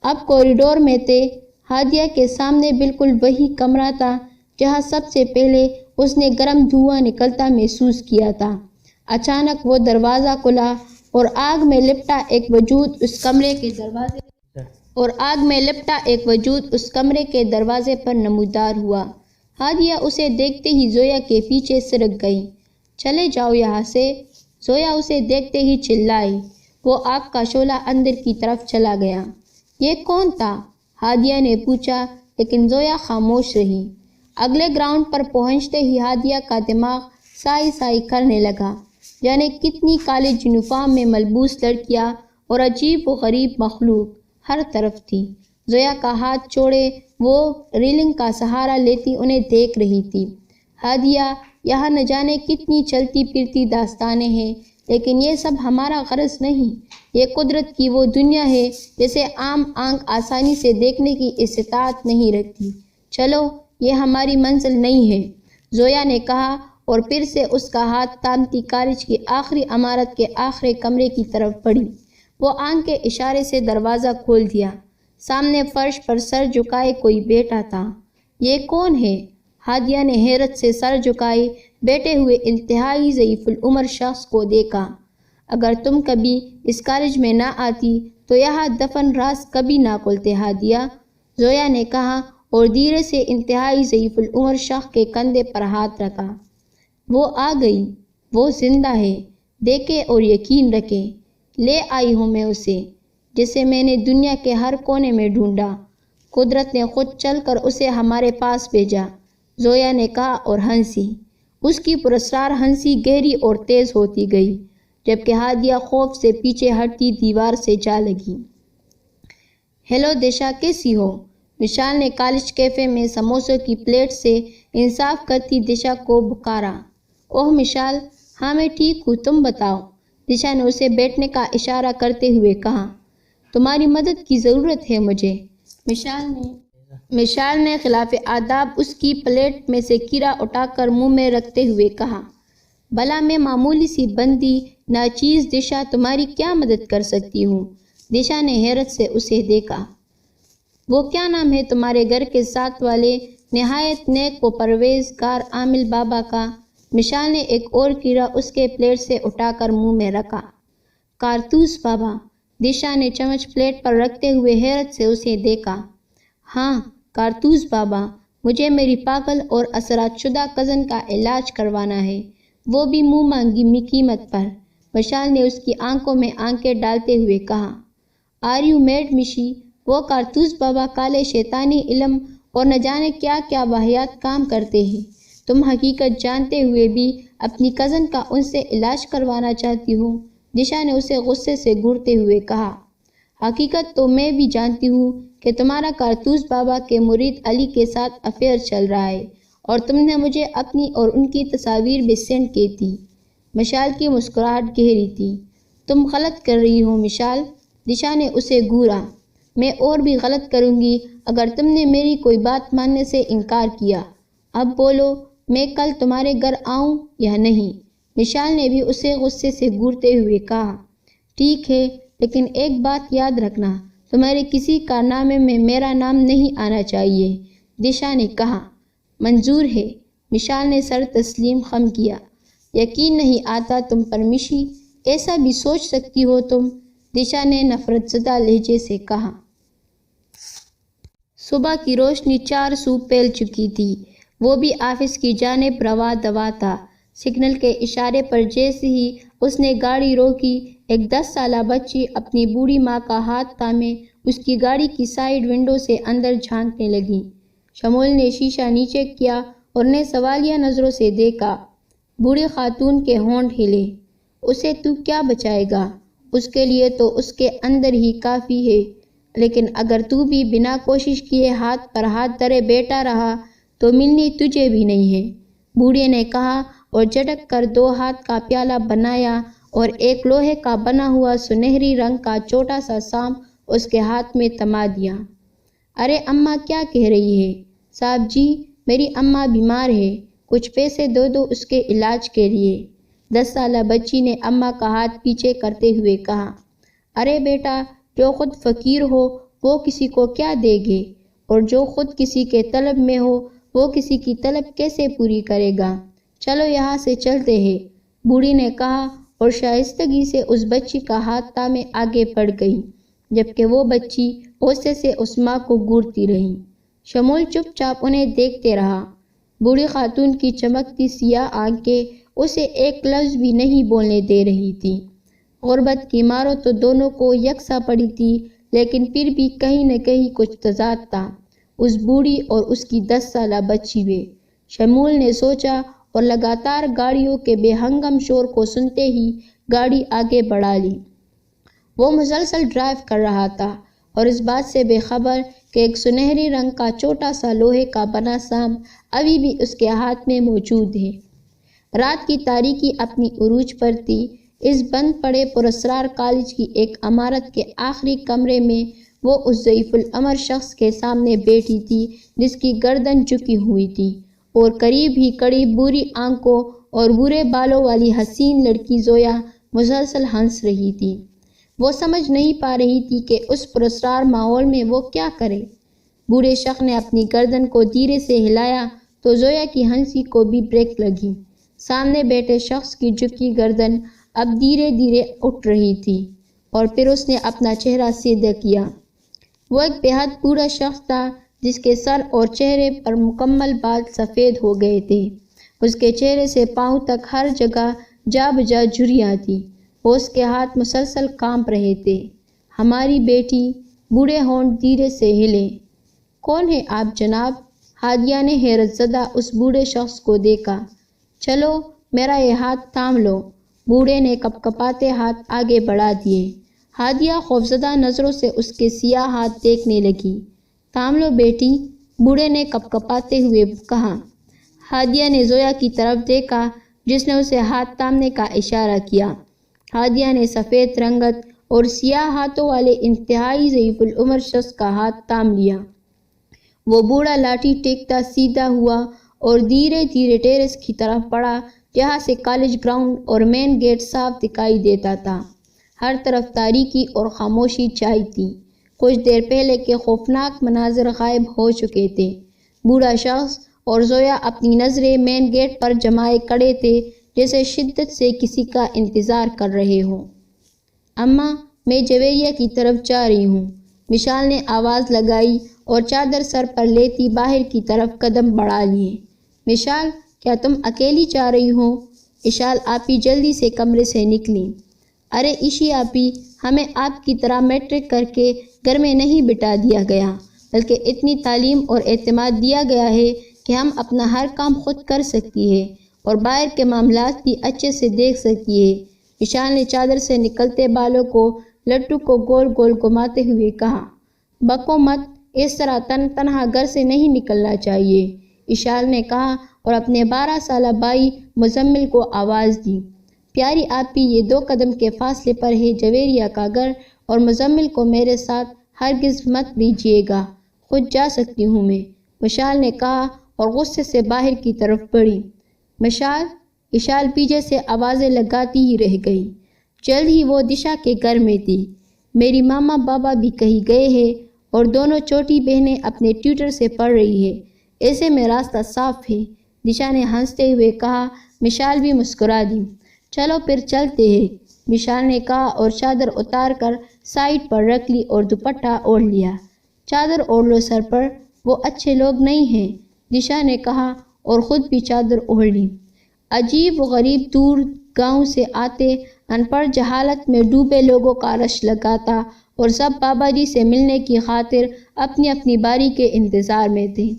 اب کوریڈور میں تھے۔ ہادیہ کے سامنے بالکل وہی کمرہ تھا جہاں سب سے پہلے اس نے گرم دھواں نکلتا محسوس کیا تھا۔ اچانک وہ دروازہ کھلا اور آگ میں لپٹا ایک وجود اس کمرے کے دروازے پر نمودار ہوا۔ ہادیہ اسے دیکھتے ہی زویا کے پیچھے سرک گئی۔ چلے جاؤ یہاں سے، زویا اسے دیکھتے ہی چلائی۔ وہ آگ کا شعلہ اندر کی طرف چلا گیا۔ یہ کون تھا؟ ہادیہ نے پوچھا، لیکن زویا خاموش رہی۔ اگلے گراؤنڈ پر پہنچتے ہی ہادیہ کا دماغ سائی سائی کرنے لگا، یعنی کتنی کالج یونیفارم میں ملبوس لڑکیاں اور عجیب و غریب مخلوق ہر طرف تھی۔ زویا کا ہاتھ چھوڑے وہ ریلنگ کا سہارا لیتی انہیں دیکھ رہی تھی۔ ہادیہ، یہاں نہ جانے کتنی چلتی پھرتی داستانیں ہیں، لیکن یہ سب ہمارا غرض نہیں، یہ قدرت کی وہ دنیا ہے جسے عام آنکھ آسانی سے دیکھنے کی استطاعت نہیں رکھتی۔ چلو، یہ ہماری منزل نہیں ہے، زویا نے کہا اور پھر سے اس کا ہاتھ تھامتی کالج کی آخری عمارت کے آخری کمرے کی طرف بڑھی۔ وہ آنکھ کے اشارے سے دروازہ کھول دیا۔ سامنے فرش پر سر جھکائے کوئی بیٹھا تھا۔ یہ کون ہے؟ ہادیہ نے حیرت سے سر جھکائے بیٹھے ہوئے انتہائی ضعیف العمر شخص کو دیکھا۔ اگر تم کبھی اس کالج میں نہ آتی تو یہاں دفن راز کبھی نہ کھلتے ہادیہ، زویا نے کہا اور دھیرے سے انتہائی ضعیف العمر شخص کے کندھے پر ہاتھ رکھا۔ وہ آ گئی، وہ زندہ ہے، دیکھیں اور یقین رکھیں، لے آئی ہوں میں اسے، جسے میں نے دنیا کے ہر کونے میں ڈھونڈا، قدرت نے خود چل کر اسے ہمارے پاس بھیجا، زویا نے کہا اور ہنسی۔ اس کی پراسرار ہنسی گہری اور تیز ہوتی گئی، جبکہ ہادیہ خوف سے پیچھے ہٹتی دیوار سے جا لگی۔ ہیلو دیشا، کیسی ہو؟ وشال نے کالج کیفے میں سموسوں کی پلیٹ سے انصاف کرتی دشا کو پکارا۔ اوہ مشال، ہاں میں ٹھیک ہوں، تم بتاؤ، دشا نے اسے بیٹھنے کا اشارہ کرتے ہوئے کہا۔ تمہاری مدد کی ضرورت ہے مجھے۔ مشال نے خلاف آداب اس کی پلیٹ میں سے کیڑا اٹھا کر منہ میں رکھتے ہوئے کہا، بھلا میں معمولی سی بندی ناچیز دشا تمہاری کیا مدد کر سکتی ہوں؟ دشا نے حیرت سے اسے دیکھا۔ وہ کیا نام ہے تمہارے گھر کے ساتھ والے نہایت نیک و پرہیزگار عامل بابا کا؟ مشال نے ایک اور کیڑا اس کے پلیٹ سے اٹھا کر منہ میں رکھا۔ کارتوس بابا۔ دشا نے چمچ پلیٹ پر رکھتے ہوئے حیرت سے اسے دیکھا۔ ہاں، کارتوس بابا، مجھے میری پاگل اور اثرات شدہ کزن کا علاج کروانا ہے، وہ بھی منہ مانگی قیمت پر۔ مشال نے اس کی آنکھوں میں آنکھیں ڈالتے ہوئے کہا، آر یو میڈ مشی؟ وہ کارتوس بابا کالے شیطانی علم اور نہ جانے کیا کیا واہیات کام کرتے ہیں۔ تم حقیقت جانتے ہوئے بھی اپنی کزن کا ان سے علاج کروانا چاہتی ہو؟ دشا نے اسے غصے سے گھورتے ہوئے کہا، حقیقت تو میں بھی جانتی ہوں کہ تمہارا کارتوس بابا کے مرید علی کے ساتھ افیئر چل رہا ہے، اور تم نے مجھے اپنی اور ان کی تصاویر بھی سینڈ کی تھی۔ مشال کی مسکراہٹ گہری تھی۔ تم غلط کر رہی ہو مشال، دشا نے اسے گھورا۔ میں اور بھی غلط کروں گی اگر تم نے میری کوئی بات ماننے سے انکار کیا۔ اب بولو، میں کل تمہارے گھر آؤں یا نہیں؟ مشال نے بھی اسے غصے سے گھورتے ہوئے کہا، ٹھیک ہے، لیکن ایک بات یاد رکھنا، تمہارے کسی کارنامے میں میرا نام نہیں آنا چاہیے۔ دشا نے کہا، منظور ہے۔ مشال نے سر تسلیم خم کیا۔ یقین نہیں آتا تم پر مشی، ایسا بھی سوچ سکتی ہو تم؟ دشا نے نفرت زدہ لہجے سے کہا۔ صبح کی روشنی 4 سو پھیل چکی تھی۔ وہ بھی آفس کی جانب رواں دواں تھا۔ سگنل کے اشارے پر جیسے ہی اس نے گاڑی روکی، ایک 10 سالہ بچی اپنی بوڑھی ماں کا ہاتھ تھامے اس کی گاڑی کی سائیڈ ونڈو سے اندر جھانکنے لگی۔ شمول نے شیشہ نیچے کیا اور نے سوالیہ نظروں سے دیکھا۔ بوڑھی خاتون کے ہونٹ ہلے۔ اسے تو کیا بچائے گا؟ اس کے لیے تو اس کے اندر ہی کافی ہے، لیکن اگر تو بھی بنا کوشش کیے ہاتھ پر ہاتھ دھرے بیٹھا رہا تو ملنی تجھے بھی نہیں ہے، بوڑھے نے کہا اور جھٹک کر 2 ہاتھ کا پیالہ بنایا اور ایک لوہے کا بنا ہوا سنہری رنگ کا چھوٹا سا سانپ اس کے ہاتھ میں تما دیا۔ ارے اماں کیا کہہ رہی ہے؟ صاحب جی، میری اماں بیمار ہے، کچھ پیسے دو اس کے علاج کے لیے۔ 10 سالہ بچی نے اماں کا ہاتھ پیچھے کرتے ہوئے کہا، ارے بیٹا، جو خود فقیر ہو وہ کسی کو کیا دے گے، اور جو خود کسی کے طلب میں ہو وہ کسی کی طلب کیسے پوری کرے گا؟ چلو یہاں سے چلتے ہیں، بوڑھی نے کہا اور شائستگی سے اس بچی کا ہاتھ تھامے آگے بڑھ گئی، جبکہ وہ بچی غصے سے اس ماں کو گھورتی رہی۔ شمول چپ چاپ انہیں دیکھتے رہا۔ بوڑھی خاتون کی چمکتی سیاہ آنکھیں اسے ایک لفظ بھی نہیں بولنے دے رہی تھی۔ غربت کی مارو تو دونوں کو یکساں پڑی تھی، لیکن پھر بھی کہیں نہ کہیں کچھ تضاد تھا اس بوڑھی اور اس کی 10 سالہ بچی میں۔ شمول نے سوچا اور لگاتار گاڑیوں کے بے ہنگم شور کو سنتے ہی گاڑی آگے بڑھا لی۔ وہ مسلسل ڈرائیو کر رہا تھا اور اس بات سے بے خبر کہ ایک سنہری رنگ کا چھوٹا سا لوہے کا بنا سانپ ابھی بھی اس کے ہاتھ میں موجود ہے۔ رات کی تاریکی اپنی عروج پر تھی۔ اس بند پڑے پراسرار کالج کی ایک عمارت کے آخری کمرے میں وہ اس ضعیف العمر شخص کے سامنے بیٹھی تھی جس کی گردن جھکی ہوئی تھی، اور قریب ہی قریب بری آنکھوں اور برے بالوں والی حسین لڑکی زویا مسلسل ہنس رہی تھی۔ وہ سمجھ نہیں پا رہی تھی کہ اس پراسرار ماحول میں وہ کیا کرے۔ بوڑھے شخص نے اپنی گردن کو دھیرے سے ہلایا تو زویا کی ہنسی کو بھی بریک لگی۔ سامنے بیٹھے شخص کی جھکی گردن اب دھیرے دھیرے اٹھ رہی تھی، اور پھر اس نے اپنا چہرہ سیدھا کیا۔ وہ ایک بے حد بوڑھا شخص تھا جس کے سر اور چہرے پر مکمل بال سفید ہو گئے تھے۔ اس کے چہرے سے پاؤں تک ہر جگہ جا بجا جھریاں تھیں، اور اس کے ہاتھ مسلسل کانپ رہے تھے۔ ہماری بیٹی، بوڑھے ہونٹ دھیرے سے ہلے۔ کون ہے آپ جناب؟ ہادیہ نے حیرت زدہ اس بوڑھے شخص کو دیکھا۔ چلو میرا یہ ہاتھ تھام لو، بوڑھے نے کپکپاتے ہاتھ آگے بڑھا دیے۔ ہادیہ خوفزدہ نظروں سے اس کے سیاہ ہاتھ دیکھنے لگی۔ تھام لو بیٹی، بوڑھے نے کپکپاتے ہوئے کہا۔ ہادیہ نے زویا کی طرف دیکھا جس نے اسے ہاتھ تھامنے کا اشارہ کیا۔ ہادیہ نے سفید رنگت اور سیاہ ہاتھوں والے انتہائی ضعیف العمر شخص کا ہاتھ تھام لیا۔ وہ بوڑھا لاٹھی ٹیکتا سیدھا ہوا اور دھیرے دھیرے ٹیریس کی طرف بڑھا جہاں سے کالج گراؤنڈ اور مین گیٹ صاف دکھائی دیتا تھا۔ ہر طرف تاریکی اور خاموشی چھائی تھی۔ کچھ دیر پہلے کے خوفناک مناظر غائب ہو چکے تھے۔ بوڑھا شخص اور زویا اپنی نظریں مین گیٹ پر جمائے کھڑے تھے جیسے شدت سے کسی کا انتظار کر رہے ہوں۔ اماں، میں جویریہ کی طرف جا رہی ہوں، مشال نے آواز لگائی اور چادر سر پر لیتی باہر کی طرف قدم بڑھا لیے۔ مشال، کیا تم اکیلی جا رہی ہو؟ اشال آپی جلدی سے کمرے سے نکلی۔ ارے ایشی آپی، ہمیں آپ کی طرح میٹرک کر کے گھر میں نہیں بٹھا دیا گیا، بلکہ اتنی تعلیم اور اعتماد دیا گیا ہے کہ ہم اپنا ہر کام خود کر سکتی ہے اور باہر کے معاملات بھی اچھے سے دیکھ سکتی ہے۔ اشال نے چادر سے نکلتے بالوں کو لٹو کو گول گول گھماتے ہوئے کہا۔ بکو مت، اس طرح تنہا گھر سے نہیں نکلنا چاہیے، اشال نے کہا اور اپنے 12 سالہ بھائی مزمل کو آواز دی۔ پیاری آپی، یہ 2 قدم کے فاصلے پر ہے جویریہ کا گھر اور مزمل کو میرے ساتھ ہرگز مت بھیجیے گا، خود جا سکتی ہوں میں، مشال نے کہا اور غصے سے باہر کی طرف بڑھی۔ مشال، اشال پیچھے سے آوازیں لگاتی ہی رہ گئی۔ جلد ہی وہ دشا کے گھر میں تھی۔ میری ماما بابا بھی کہیں گئے ہیں اور دونوں چھوٹی بہنیں اپنے ٹیوٹر سے پڑھ رہی ہیں، ایسے میں راستہ صاف ہے، دشا نے ہنستے ہوئے کہا۔ مشال بھی مسکرا دی۔ چلو پھر چلتے ہیں، مشال نے کہا اور چادر اتار کر سائیڈ پر رکھ لی اور دوپٹہ اوڑھ لیا۔ چادر اوڑھ لو سر پر، وہ اچھے لوگ نہیں ہیں، دشا نے کہا اور خود بھی چادر اوڑھ لی۔ عجیب و غریب دور گاؤں سے آتے ان پڑھ جہالت میں ڈوبے لوگوں کا رش لگا تھا اور سب بابا جی سے ملنے کی خاطر اپنی اپنی باری کے انتظار میں تھے۔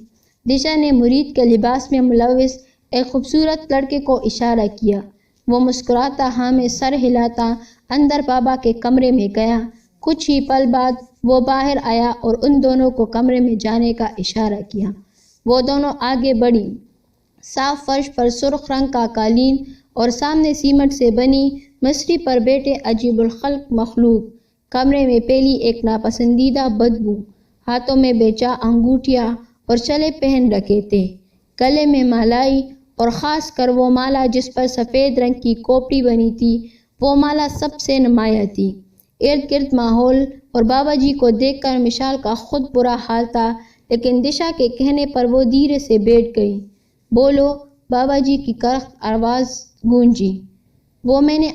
دشا نے مرید کے لباس میں ملوث ایک خوبصورت لڑکے کو اشارہ کیا۔ وہ مسکراتا ہاں میں سر ہلاتا اندر بابا کے کمرے میں گیا۔ کچھ ہی پل بعد وہ باہر آیا اور ان دونوں کو کمرے میں جانے کا اشارہ کیا۔ وہ دونوں آگے بڑھی۔ صاف فرش پر سرخ رنگ کا قالین اور سامنے سیمنٹ سے بنی مصری پر بیٹھے عجیب الخلق مخلوق۔ کمرے میں پھیلی ایک ناپسندیدہ بدبو۔ ہاتھوں میں بے-جا انگوٹھیاں اور چلے پہن رکھے تھے، گلے میں مالائی اور خاص کر وہ مالا جس پر سفید رنگ کی کوپڑی بنی تھی، وہ مالا سب سے نمایاں تھی۔ ارد گرد ماحول اور بابا جی کو دیکھ کر مشال کا خود برا حال تھا، لیکن دشا کے کہنے پر وہ دھیرے سے بیٹھ گئی۔ بولو، بابا جی کی کرخت آواز گونجی۔ وہ میں نے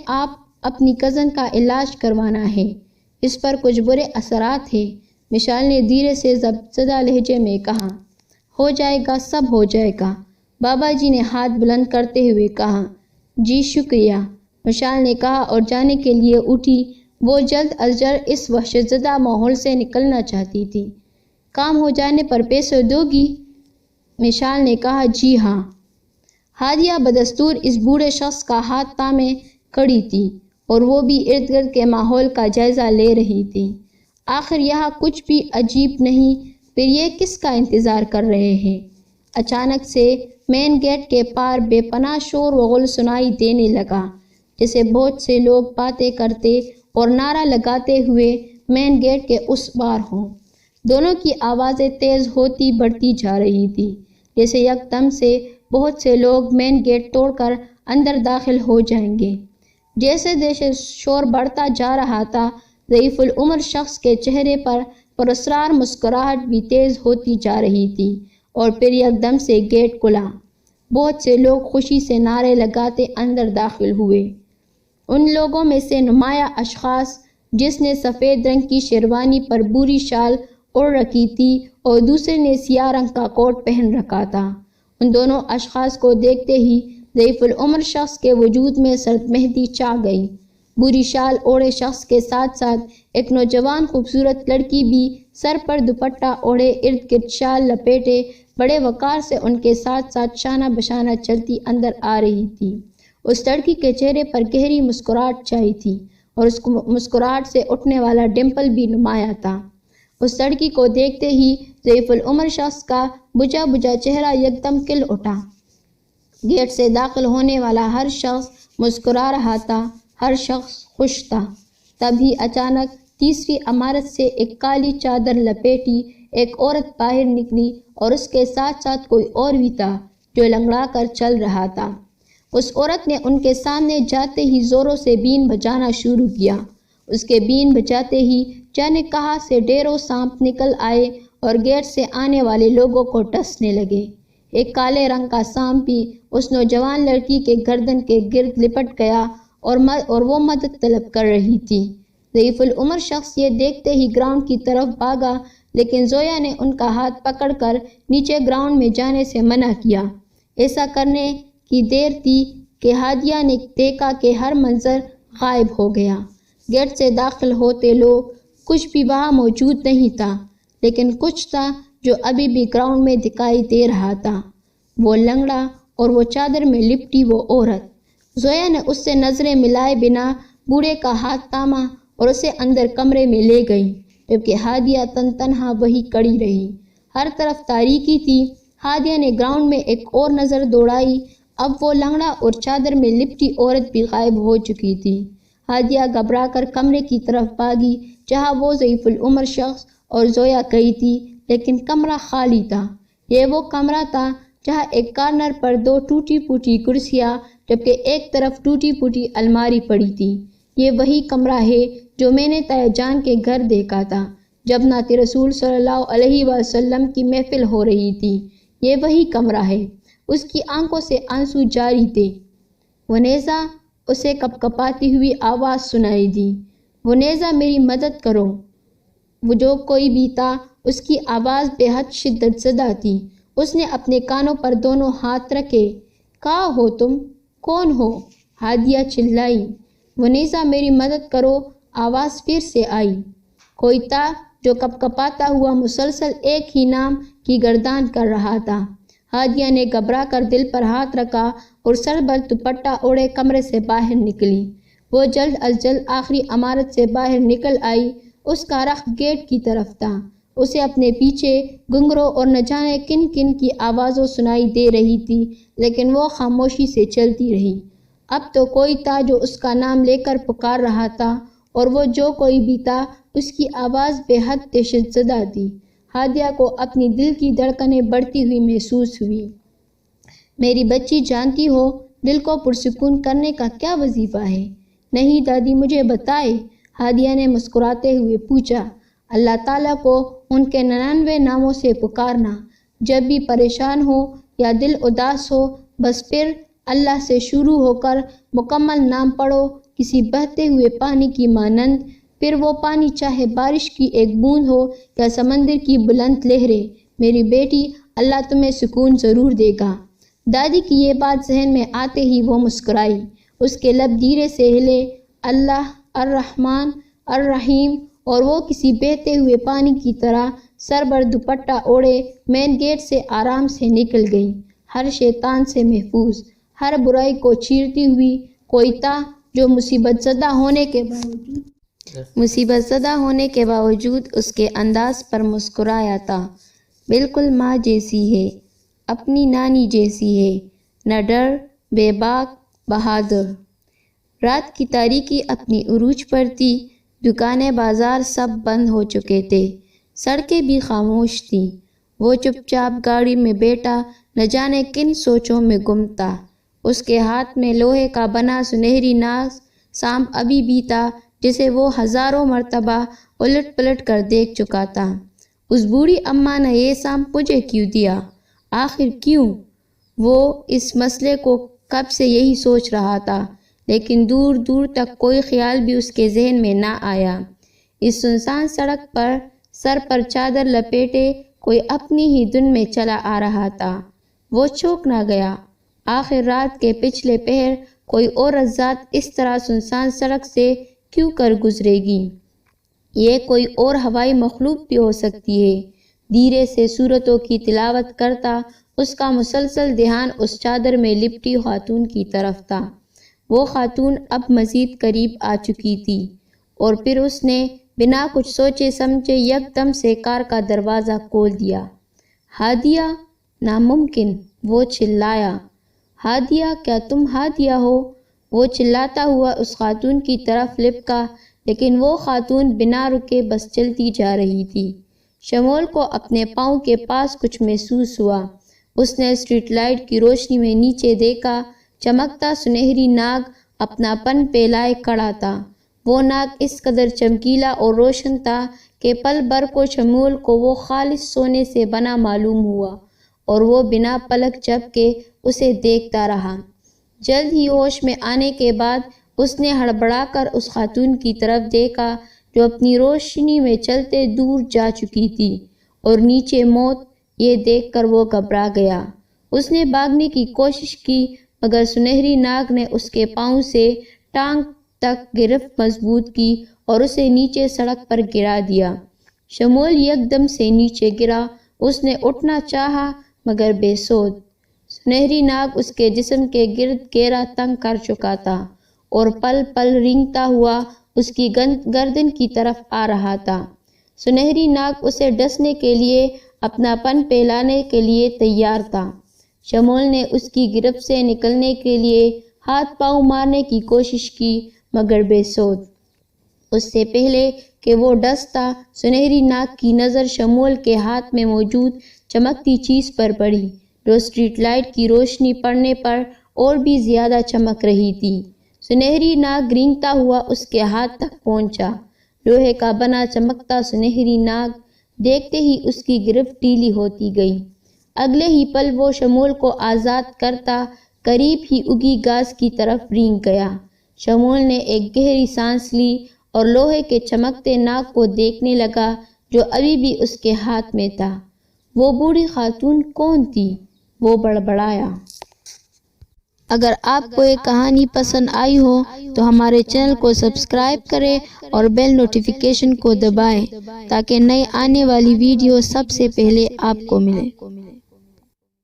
اپنی کزن کا علاج کروانا ہے، اس پر کچھ برے اثرات ہیں، مشال نے دھیرے سے زدہ لہجے میں کہا۔ ہو جائے گا، سب ہو جائے گا، بابا جی نے ہاتھ بلند کرتے ہوئے کہا۔ جی شکریہ، مشال نے کہا اور جانے کے لیے اٹھی۔ وہ جلد از جلد اس وحشت زدہ ماحول سے نکلنا چاہتی تھی۔ کام ہو جانے پر پیسے دو گی؟ مشال نے کہا۔ جی ہاں۔ ہادیہ بدستور اس بوڑھے شخص کا ہاتھ تھامے کھڑی تھی اور وہ بھی ارد گرد کے ماحول کا جائزہ لے رہی تھی۔ آخر یہاں کچھ بھی عجیب نہیں، پھر یہ کس کا انتظار کر رہے ہیں؟ اچانک سے مین گیٹ کے پار بے پناہ شور و غل سنائی دینے لگا، جیسے بہت سے لوگ باتیں کرتے اور نعرہ لگاتے ہوئے مین گیٹ کے اس پار ہوں۔ دونوں کی آوازیں تیز ہوتی بڑھتی جا رہی تھی، جیسے یکدم سے بہت سے لوگ مین گیٹ توڑ کر اندر داخل ہو جائیں گے۔ جیسے جیسے شور بڑھتا جا رہا تھا، ضعیف العمر شخص کے چہرے پر پراسرار مسکراہٹ بھی تیز ہوتی جا رہی تھی اور پھر یکدم سے گیٹ کھلا۔ بہت سے لوگ خوشی سے نعرے لگاتے اندر داخل ہوئے۔ ان لوگوں میں سے نمایاں اشخاص، جس نے سفید رنگ کی شیروانی پر بھوری شال اوڑھ رکھی تھی اور دوسرے نے سیاہ رنگ کا کوٹ پہن رکھا تھا، ان دونوں اشخاص کو دیکھتے ہی ضعیف العمر شخص کے وجود میں سرد مہندی چھا گئی۔ بھوری شال اوڑھے شخص کے ساتھ ساتھ ایک نوجوان خوبصورت لڑکی بھی سر پر دوپٹہ اوڑھے ارد گرد شال لپیٹے بڑے وقار سے ان کے ساتھ ساتھ شانہ بشانہ چلتی اندر آ رہی تھی۔ اس لڑکی کے چہرے پر گہری مسکراہٹ چھائی تھی اور اس مسکراہٹ سے اٹھنے والا ڈمپل بھی نمایاں تھا۔ اس لڑکی کو دیکھتے ہی ضعیف العمر شخص کا بجھا بجھا چہرہ یکدم کھل اٹھا۔ گیٹ سے داخل ہونے والا ہر شخص مسکرا رہا تھا، ہر شخص خوش تھا۔ تبھی اچانک تیسری عمارت سے ایک کالی چادر لپیٹی ایک عورت باہر نکلی اور اس کے ساتھ ساتھ کوئی اور بھی تھا جو لنگڑا کر چل رہا تھا۔ اس عورت نے ان کے سامنے جاتے ہی زوروں سے بین بجانا شروع کیا۔ اس کے بین بجاتے ہی جانے کہاں سے ڈھیروں سانپ نکل آئے اور گیٹ سے آنے والے لوگوں کو ڈسنے لگے۔ ایک کالے رنگ کا سانپ بھی اس نوجوان لڑکی کے گردن کے گرد لپٹ گیا اور وہ مدد طلب کر رہی تھی۔ ضعیف العمر شخص یہ دیکھتے ہی گراؤنڈ کی طرف بھاگا، لیکن زویا نے ان کا ہاتھ پکڑ کر نیچے گراؤنڈ میں جانے سے منع کیا۔ ایسا کرنے کی دیر تھی کہ ہادیہ نے دیکھا کہ ہر منظر غائب ہو گیا۔ گیٹ سے داخل ہوتے لوگ کچھ بھی وہاں موجود نہیں تھا، لیکن کچھ تھا جو ابھی بھی گراؤنڈ میں دکھائی دے رہا تھا۔ وہ لنگڑا اور وہ چادر میں لپٹی وہ عورت۔ زویا نے اس سے نظریں ملائے بنا بوڑھے کا ہاتھ تھاما اور اسے اندر کمرے میں لے گئی، جبکہ ہادیہ تنہا وہی کڑی رہی۔ ہر طرف تاریکی تھی۔ ہادیہ نے گراؤنڈ میں ایک اور نظر دوڑائی۔ اب وہ لنگڑا اور چادر میں لپٹی عورت بھی غائب ہو چکی تھی۔ ہادیہ گھبرا کر کمرے کی طرف بھاگی جہاں وہ ضعیف العمر شخص اور زویا گئی تھی، لیکن کمرہ خالی تھا۔ یہ وہ کمرہ تھا جہاں ایک کارنر پر 2 ٹوٹی پھوٹی کرسیاں جبکہ ایک طرف ٹوٹی پھوٹی الماری پڑی تھی۔ یہ وہی کمرہ ہے جو میں نے تایا جان کے گھر دیکھا تھا جب نعت رسول صلی اللہ علیہ وسلم کی محفل ہو رہی تھی۔ یہ وہی کمرہ ہے۔ اس کی آنکھوں سے آنسو جاری تھے۔ ونیزا، اسے کپکپاتی ہوئی آواز سنائی دی۔ ونیزا، میری مدد کرو۔ وہ جو کوئی بھی تھا، اس کی آواز بے حد شدت زدہ تھی۔ اس نے اپنے کانوں پر دونوں ہاتھ رکھے۔ کہاں ہو تم؟ کون ہو؟ ہادیہ چلائی۔ ونیزا، میری مدد کرو۔ آواز پھر سے آئی۔ کوئی تھا جو کپکپاتا ہوا مسلسل ایک ہی نام کی گردان کر رہا تھا۔ ہادیہ نے گھبرا کر دل پر ہاتھ رکھا اور سر پر دوپٹہ اوڑھے کمرے سے باہر نکلی۔ وہ جلد از جلد آخری عمارت سے باہر نکل آئی۔ اس کا رخ گیٹ کی طرف تھا۔ اسے اپنے پیچھے گھنگروں اور نہ جانے کن کن کی آوازوں سنائی دے رہی تھی، لیکن وہ خاموشی سے چلتی رہی۔ اب تو کوئی تھا جو اس کا نام لے کر پکار رہا تھا، اور وہ جو کوئی بھی تھا اس کی آواز بے حد دہشت زدہ تھی۔ ہادیہ کو اپنی دل کی دھڑکنیں بڑھتی ہوئی محسوس ہوئی۔ میری بچی، جانتی ہو دل کو پرسکون کرنے کا کیا وظیفہ ہے؟ نہیں دادی، مجھے بتائے، ہادیہ نے مسکراتے ہوئے پوچھا۔ اللہ تعالیٰ کو ان کے 99 ناموں سے پکارنا۔ جب بھی پریشان ہو یا دل اداس ہو، بس پھر اللہ سے شروع ہو کر مکمل نام پڑھو، کسی بہتے ہوئے پانی کی مانند۔ پھر وہ پانی چاہے بارش کی ایک بوند ہو یا سمندر کی بلند لہریں، میری بیٹی، اللہ تمہیں سکون ضرور دے گا۔ دادی کی یہ بات ذہن میں آتے ہی وہ مسکرائی۔ اس کے لب دھیرے سے ہلے، اللہ، الرحمن، الرحیم، اور وہ کسی بہتے ہوئے پانی کی طرح سر پر دوپٹہ اوڑھے مین گیٹ سے آرام سے نکل گئی، ہر شیطان سے محفوظ، ہر برائی کو چیرتی ہوئی۔ کوئی تھا جو مصیبت زدہ ہونے کے باوجود اس کے انداز پر مسکرایا تھا۔ بالکل ماں جیسی ہے، اپنی نانی جیسی ہے، نہ ڈر، بے باک، بہادر۔ رات کی تاریکی اپنی عروج پر تھی۔ دکانیں، بازار سب بند ہو چکے تھے۔ سڑکیں بھی خاموش تھیں۔ وہ چپ چاپ گاڑی میں بیٹھا نہ جانے کن سوچوں میں گم تھا۔ اس کے ہاتھ میں لوہے کا بنا سنہری ناز سانپ ابھی بھی تھا، جسے وہ ہزاروں مرتبہ الٹ پلٹ کر دیکھ چکا تھا۔ اس بوڑھی اماں نے یہ سانپ مجھے کیوں دیا؟ آخر کیوں؟ وہ اس مسئلے کو کب سے یہی سوچ رہا تھا، لیکن دور دور تک کوئی خیال بھی اس کے ذہن میں نہ آیا۔ اس سنسان سڑک پر سر پر چادر لپیٹے کوئی اپنی ہی دھن میں چلا آ رہا تھا۔ وہ چونک نہ گیا۔ آخر رات کے پچھلے پہر کوئی عورت ذات اس طرح سنسان سڑک سے کیوں کر گزرے گی؟ یہ کوئی اور ہوائی مخلوق بھی ہو سکتی ہے۔ دھیرے سے سورتوں کی تلاوت کرتا اس کا مسلسل دھیان اس چادر میں لپٹی خاتون کی طرف تھا۔ وہ خاتون اب مزید قریب آ چکی تھی، اور پھر اس نے بنا کچھ سوچے سمجھے یکدم سے کار کا دروازہ کھول دیا۔ ہادیہ! ناممکن! وہ چلایا۔ ہادیہ، کیا تم ہادیہ ہو؟ وہ چلاتا ہوا اس خاتون کی طرف لپکا لیکن وہ خاتون بنا رکے بس چلتی جا رہی تھی۔ شمول کو اپنے پاؤں کے پاس کچھ محسوس ہوا۔ اس نے اسٹریٹ لائٹ کی روشنی میں نیچے دیکھا۔ چمکتا سنہری ناگ اپنا پن پھیلائے کھڑا تھا۔ وہ ناگ اس قدر چمکیلا اور روشن تھا کہ پل بھر کو شمول کو وہ خالص سونے سے بنا معلوم ہوا اور وہ بنا پلک جھپکے اسے دیکھتا رہا۔ جلد ہی ہوش میں آنے کے بعد اس نے ہڑبڑا کر اس خاتون کی طرف دیکھا جو اپنی روشنی میں چلتے دور جا چکی تھی اور نیچے موت۔ یہ دیکھ کر وہ گھبرا گیا۔ اس نے بھاگنے کی کوشش کی مگر سنہری ناگ نے اس کے پاؤں سے ٹانگ تک گرفت مضبوط کی اور اسے نیچے سڑک پر گرا دیا۔ شمول یکدم سے نیچے گرا۔ اس نے اٹھنا چاہا مگر بے سود۔ سنہری ناگ اس کے جسم کے گرد گھیرا تنگ کر چکا تھا اور پل پل رینگتا ہوا اس کی گردن کی طرف آ رہا تھا۔ سنہری ناگ اسے ڈسنے کے لیے اپنا پن پھیلانے کے لیے تیار تھا۔ شمول نے اس کی گرفت سے نکلنے کے لیے ہاتھ پاؤں مارنے کی کوشش کی مگر بے سود۔ اس سے پہلے کہ وہ ڈستا، سنہری ناگ کی نظر شمول کے ہاتھ میں موجود چمکتی چیز پر پڑی جو اسٹریٹ لائٹ کی روشنی پڑنے پر اور بھی زیادہ چمک رہی تھی۔ سنہری ناگ رینگتا ہوا اس کے ہاتھ تک پہنچا۔ لوہے کا بنا چمکتا سنہری ناگ دیکھتے ہی اس کی گرفت ڈھیلی ہوتی گئی۔ اگلے ہی پل وہ شمول کو آزاد کرتا قریب ہی اگی گھاس کی طرف رینگ گیا۔ شمول نے ایک گہری سانس لی اور لوہے کے چمکتے ناگ کو دیکھنے لگا جو ابھی بھی اس کے ہاتھ میں تھا۔ وہ بوڑھی خاتون کون تھی؟ وہ بڑبڑایا۔ اگر آپ کو یہ کہانی پسند آئی ہو تو ہمارے چینل کو سبسکرائب کریں اور بیل نوٹیفیکیشن کو دبائیں تاکہ نئے آنے والی ویڈیو سب سے پہلے آپ کو ملے۔